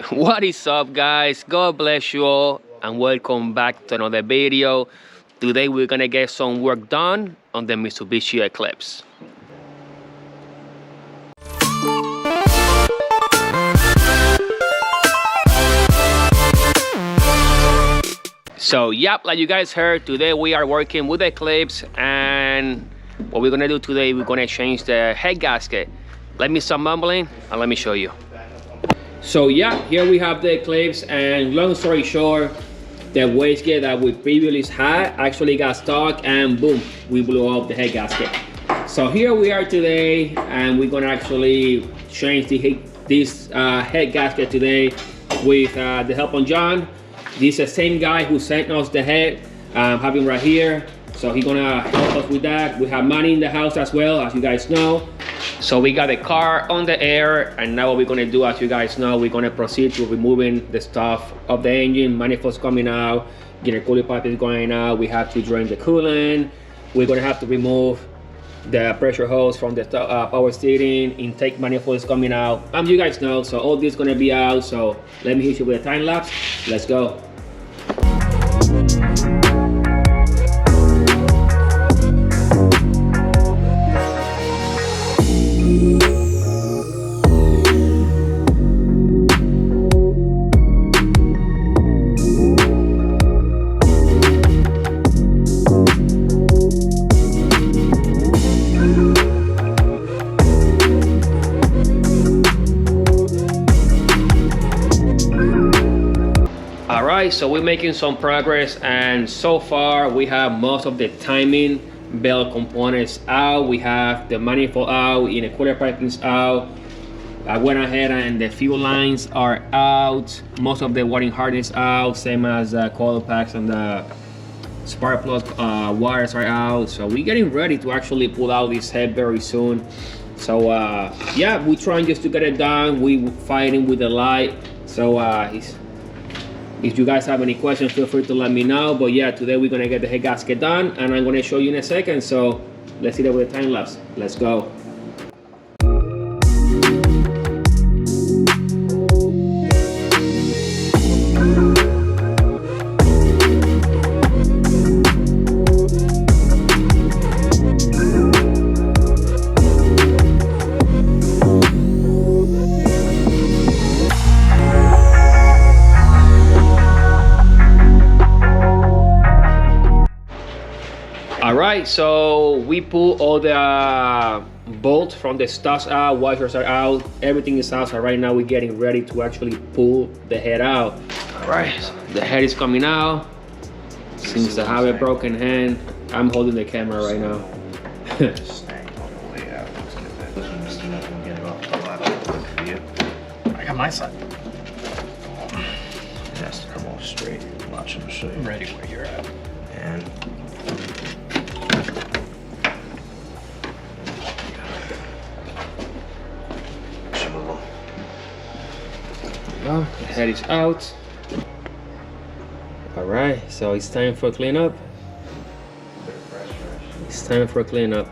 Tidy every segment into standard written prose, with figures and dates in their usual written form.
What is up, guys? God bless you all and welcome back to another video. Today we're gonna get some work done on the Mitsubishi Eclipse. So yep, like you guys heard, today we are working with Eclipse, and what we're gonna do today, we're gonna change the head gasket. Let me stop mumbling and let me show you. So yeah, here we have the Eclipse, and long story short, the wastegate that we previously had actually got stuck, and boom, we blew up the head gasket. So here we are today, and we're gonna actually change this head gasket today with the help of John. This is the same guy who sent us the head, having right here. So he's gonna help us with that. We have money in the house as well, as you guys know. So we got the car on the air, and now what we're gonna do, as you guys know, we're gonna proceed to removing the stuff of the engine. Manifolds coming out, the coolant pipe is going out. We have to drain the coolant. We're gonna have to remove the pressure hose from the power steering. Intake manifold is coming out. You guys know, so all this is gonna be out. So let me hit you with a time lapse. Let's go. Alright, so we're making some progress, and so far we have most of the timing belt components out. We have the manifold out, in the cooler pipings out. I went ahead and the fuel lines are out. Most of the wiring harness out, same as the coil packs and the spark plug wires are out. So we're getting ready to actually pull out this head very soon. So yeah, we're trying just to get it done. We fighting with the light. So if you guys have any questions, feel free to let me know. But yeah, today we're gonna get the head gasket done, and I'm gonna show you in a second. So let's see that with a time lapse. Let's go. Alright, so we pull all the bolts from the studs out, washers are out, everything is out. So right now we're getting ready to actually pull the head out. Alright, so the head is coming out. Since I have a broken hand, I'm holding the camera right now. I got my side. It has to come off straight. Watch him show you. I'm ready where you're at. And the head is out. Alright, so it's time for cleanup. It's time for cleanup.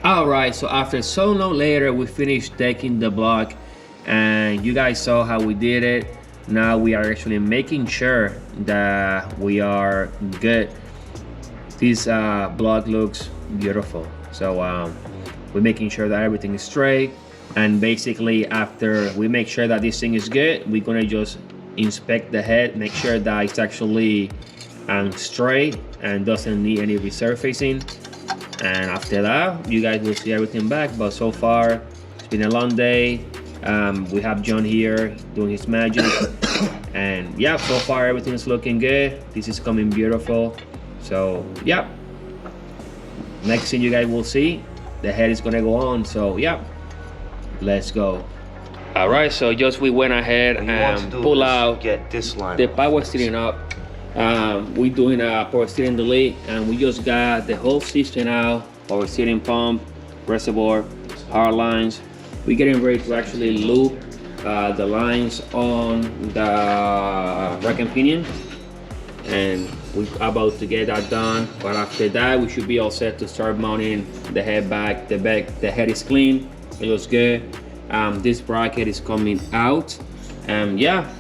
Alright, so after so long later, we finished decking the block, and you guys saw how we did it. Now we are actually making sure that we are good. This block looks beautiful. So we're making sure that everything is straight, and basically after we make sure that this thing is good, we're gonna just inspect the head, make sure that it's actually straight and doesn't need any resurfacing. And after that, you guys will see everything back. But so far, it's been a long day. We have John here doing his magic. And yeah, so far everything is looking good. This is coming beautiful. So yeah, next thing you guys will see, the head is gonna go on. So yeah, let's go. All right, so just we went ahead and pull out, get this line, the power steering up. We're doing a power steering delete, and we just got the whole system out, power steering pump, reservoir, power lines. We're getting ready to actually loop the lines on the rack and pinion, and we're about to get that done. But after that, we should be all set to start mounting the head back. The head is clean, it looks good. This bracket is coming out, and yeah,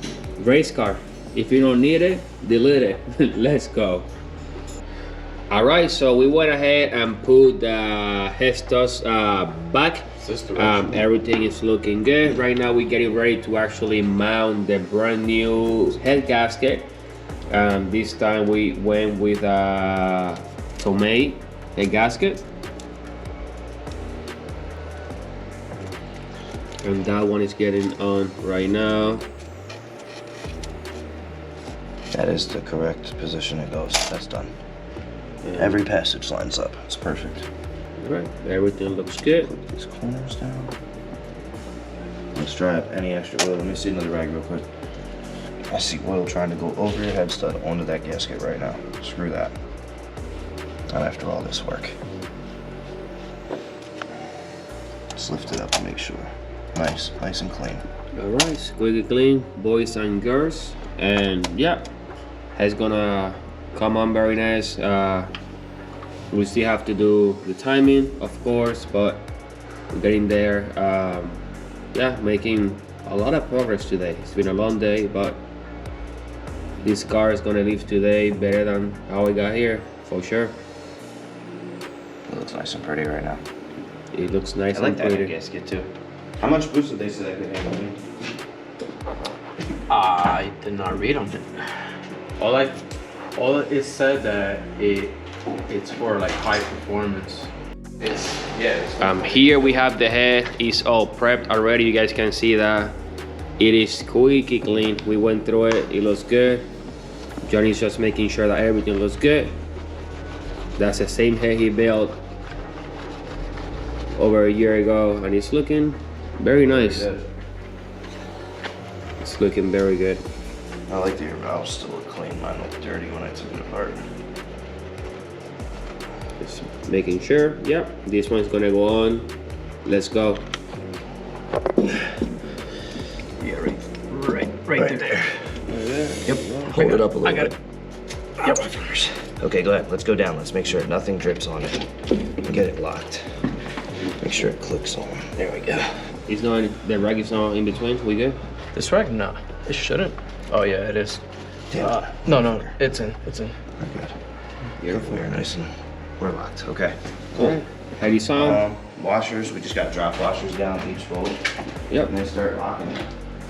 race car. If you don't need it, delete it. Let's go. All right, so we went ahead and put the head studs back. Everything is looking good. Right now we're getting ready to actually mount the brand new head gasket. This time we went with a Tomei head gasket, and that one is getting on right now. That is the correct position it goes. That's done. Every passage lines up. It's perfect. Right, everything looks good. Put these corners down. Let's dry up any extra oil. Let me see another rag real quick. I see oil trying to go over your head stud onto that gasket right now. Screw that. Not after all this work. Just lift it up and make sure. Nice and clean. All right, squeaky clean, boys and girls. And yeah, it's gonna come on very nice. We still have to do the timing, of course, but we're getting there. Yeah, making a lot of progress today. It's been a long day, but this car is gonna leave today better than how we got here, for sure. It looks nice and pretty right now. It looks nice I like and that pretty. gasket too. How much boost did they say that could handle? I did not read on it. All it said that it's for like high performance. Here we have the head. It's all prepped already. You guys can see that it is squeaky clean. We went through it. It looks good. Johnny's just making sure that everything looks good. That's the same head he built over a year ago, and it's looking very nice. It's looking very good. I like that your valves still look clean. Mine looked dirty when I took it apart. Just making sure. Yep, this one's gonna go on. Let's go. Yeah, Right there. Yep. Hold it up a little. I got bit. it. Yep. Okay, go ahead. Let's go down. Let's make sure nothing drips on it. And get it locked. Make sure it clicks on. There we go. It's not, the rag is not in between. We good? This rack? No, it shouldn't. Oh yeah, it is. Damn. No, it's in. It's in. We're good. Beautiful. We're nice and we're locked. Okay. Cool. Right. Heady sound. Washers. We just got drop washers down each fold. Yep. And they start locking it.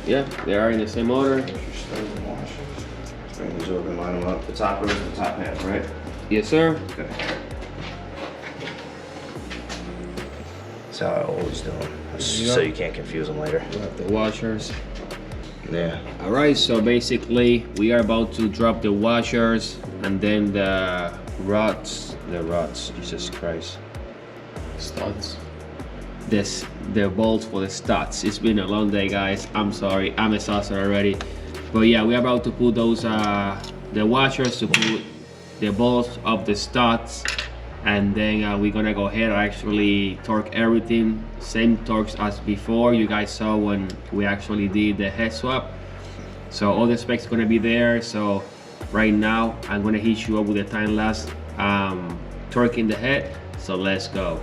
Yeah, they are in the same order. There's your studs and washers. Let's bring these over and line them up. The top row is the top half, right? Yes, sir. Okay. That's how I always do them. So you can't confuse them later. We have the washers. Yeah. All right, so basically we are about to drop the washers and then the rods, Jesus Christ. Studs. The bolts for the studs. It's been a long day, guys. I'm sorry, I'm exhausted already. But yeah, we're about to put those, the washers to put the bolts of the studs. And then we're gonna go ahead and actually torque everything. Same torques as before. You guys saw when we actually did the head swap. So all the specs gonna be there. So right now, I'm gonna hit you up with a time lapse torquing the head. So let's go.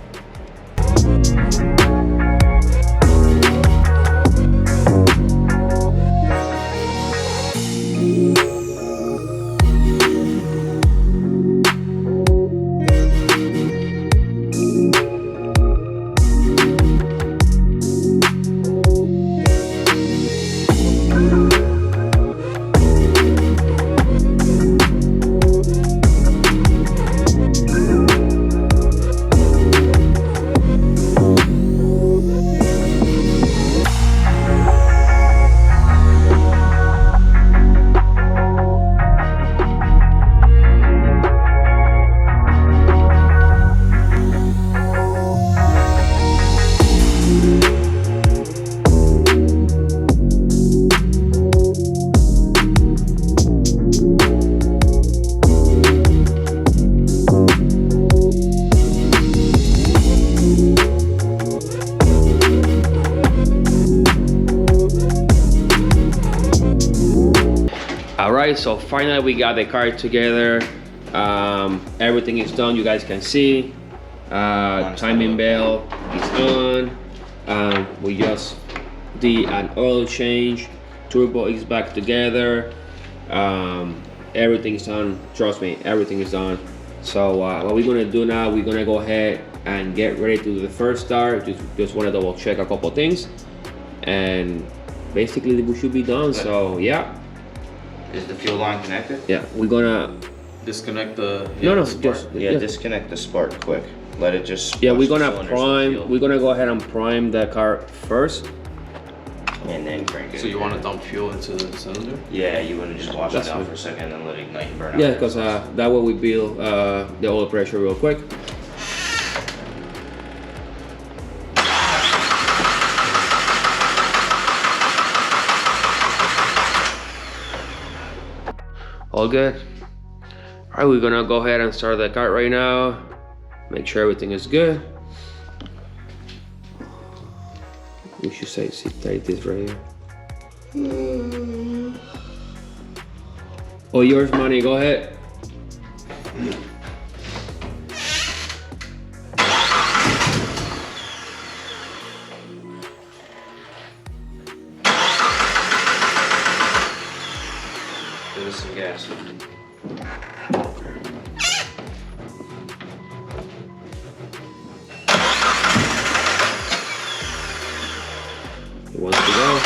right, so finally we got the car together. Everything is done, you guys can see. Timing bell is on. We just did an oil change. Turbo is back together. Everything's done. Trust me, everything is done. So what we're gonna do now, we're gonna go ahead and get ready to do the first start. Just want to double check a couple things, and basically we should be done. So yeah. Is the fuel line connected? Yeah, we're gonna Disconnect the. no, spark. just Yeah, disconnect the spark quick. Let it just. yeah, we're flush the gonna cylinders with prime. fuel, We're gonna go ahead and prime the car first. and then crank it. So you want to dump fuel into the cylinder? Yeah, you want to just wash That's it out fine. for a second and let it ignite and burn out. Yeah, because that way we build the oil pressure real quick. All good. All right, we're gonna go ahead and start the car right now. Make sure everything is good. We should say sit tight this right here. Oh, yours, money. Go ahead. Give us some gas. It wants to go.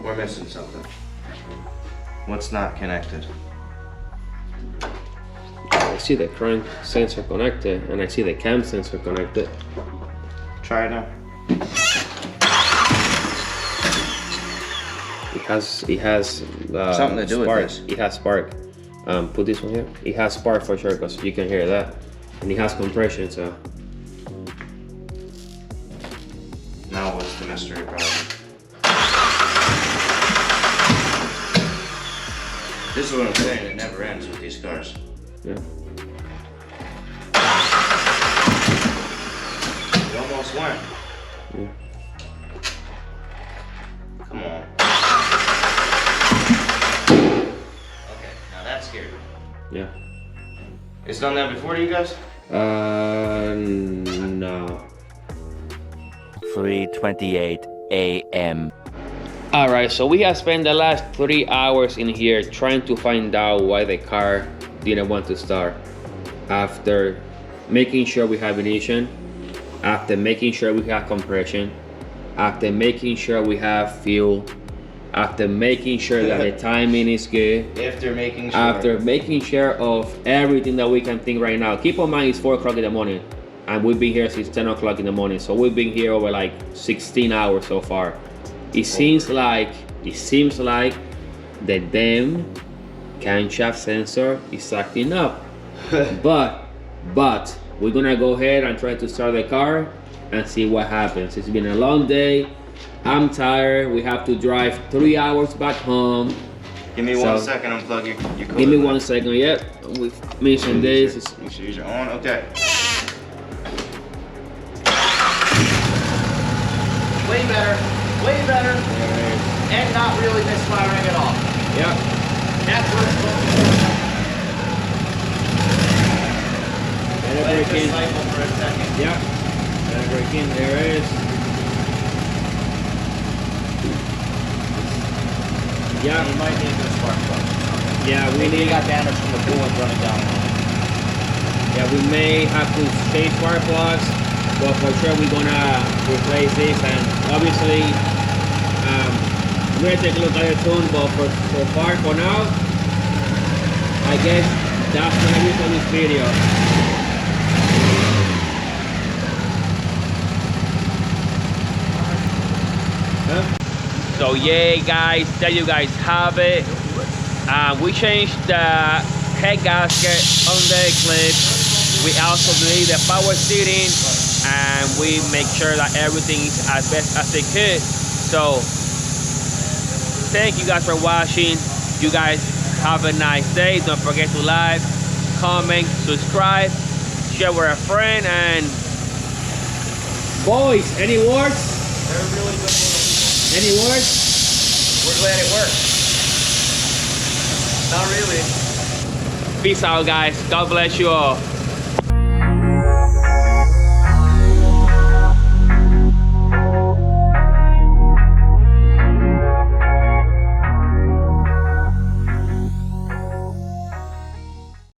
We're missing something. What's not connected? I see the crank sensor connected, and I see the cam sensor connected. Try it now. It has Something to do with spark. this. It has spark. Put this one here. It has spark for sure, because you can hear that, and it has compression. So Now what's the mystery problem? This is what I'm saying, it never ends with these cars. yeah. It almost went. Yeah. Come on. Okay, now that scared me. Yeah. It's done that before to you guys? No. 3:28 a.m. All right, so we have spent the last 3 hours in here trying to find out why the car didn't want to start. After making sure we have ignition, after making sure we have compression, after making sure we have fuel, after making sure that the timing is good, After making sure. after making sure of everything that we can think right now. Keep in mind it's 4 o'clock in the morning, and we've been here since 10 o'clock in the morning, so we've been here over like 16 hours so far. It seems like the damn camshaft sensor is acting up. but we're gonna go ahead and try to start the car and see what happens. It's been a long day. I'm tired. We have to drive 3 hours back home. Give me So- 1 second, unplug your code. Give me 1 second. Yep, we've mentioned this. Make sure you're on. Okay. Way better, and not really misfiring at all. Yep. That's what it's supposed to be. Better Let it break just in. cycle for a second. Yep. Better break in. There it is. Yeah. You might need the spark plug. Yeah, we Maybe you need. got damage from the coolant running down on it. Yeah, we may have to change spark plugs, but for sure we're gonna replace this. And obviously, we're gonna take a look at it soon. But so far, for now, I guess that's gonna be for this video. Huh? So yeah, guys, there you guys have it. We changed the head gasket on the Eclipse. We also did the power steering, and we make sure that everything is as best as it could. So thank you guys for watching. You guys have a nice day. Don't forget to like, comment, subscribe, share with a friend, and Boys, any words? They're really good little people. Any words? We're glad it worked. Not really. Peace out, guys. God bless you all.